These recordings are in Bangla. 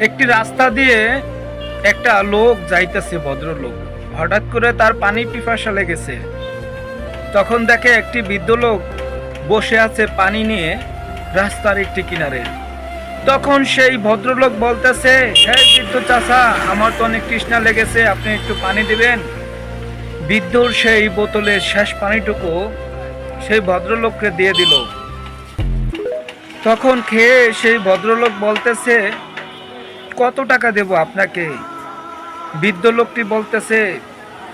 একটি রাস্তা দিয়ে একটা লোক যাইতেছে, ভদ্রলোক। হঠাৎ করে তার পানি পিপাসা লেগেছে। তখন দেখে একটি বৃদ্ধ লোক বসে আছে পানি নিয়ে রাস্তার একটি কিনারে। তখন সেই ভদ্রলোক বলতেছে, হ্যাঁ বৃদ্ধ চাচা, আমার তো অনেক তৃষ্ণা লেগেছে, আপনি একটু পানি দিবেন। বৃদ্ধর সেই বোতলের শেষ পানিটুকু সেই ভদ্রলোককে দিয়ে দিল। তখন খেয়ে সেই ভদ্রলোক বলতেছে, কত টাকা দেব আপনাকে? বৃদ্ধ লোকটি বলতেছে,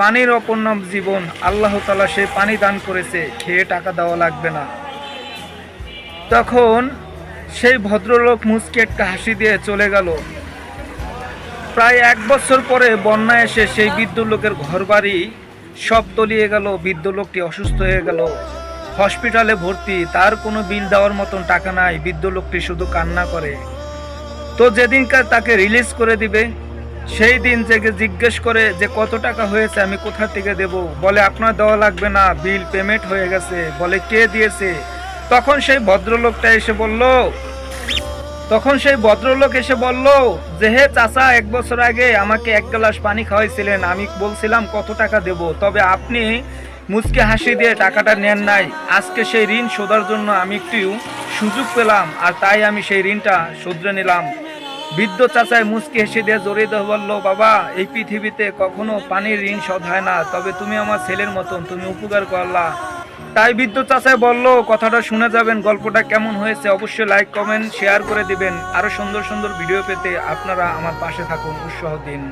পানির অপর নাম জীবন, আল্লাহ তাআলা সেই পানি দান করেছে, খেয়ে টাকা দেওয়া লাগবে না। তখন সেই ভদ্রলোক মুচকি একটা হাসি দিয়ে চলে গেল। প্রায় 1 বছর পরে বন্যা এসে সেই বৃদ্ধ লোকের ঘরবাড়ি সব তলিয়ে গেল। বৃদ্ধ লোকটি অসুস্থ হয়ে গেল, হসপিটালে ভর্তি। তার কোনো বিল দেওয়ার মতন টাকা নাই। বৃদ্ধ লোকটি শুধু কান্না করে। তো যেদিনকার তাকে রিলিজ করে দিবে, সেই দিন থেকে জিজ্ঞেস করে যে কত টাকা হয়েছে, আমি কোথা থেকে দেব? বলে আপনার দেওয়া লাগবে না, বিল পেমেন্ট হয়ে গেছে। বলে কে দিয়েছে? তখন সেই ভদ্রলোকটা এসে বলল যে হে চাচা, 1 বছর আগে আমাকে 1 গ্লাস পানি খাওয়াইছিলেন, আমি বলছিলাম কত টাকা দেব, তবে আপনি মুচকি হাসি দিয়ে টাকাটা নেন নাই। আজকে সেই ঋণ শোধার জন্য আমি একটু সুযোগ পেলাম, আর তাই আমি সেই ঋণটা শুধরে নিলাম। বৃদ্ধ চাচায় মুচকি হেসে দিয়ে জড়িয়ে দিয়ে বলল, বাবা, এই পৃথিবীতে কখনো পানির ঋণ শোধ হয় না, তবে তুমি আমার ছেলের মতন, তুমি উপকার করলা। তাই বৃদ্ধ চাচায় বলল, কথাটা শুনে যাবেন। গল্পটা কেমন হয়েছে অবশ্যই লাইক কমেন্ট শেয়ার করে দিবেন। আরো সুন্দর সুন্দর ভিডিও পেতে আপনারা আমার পাশে থাকুন, উৎসাহ দিন।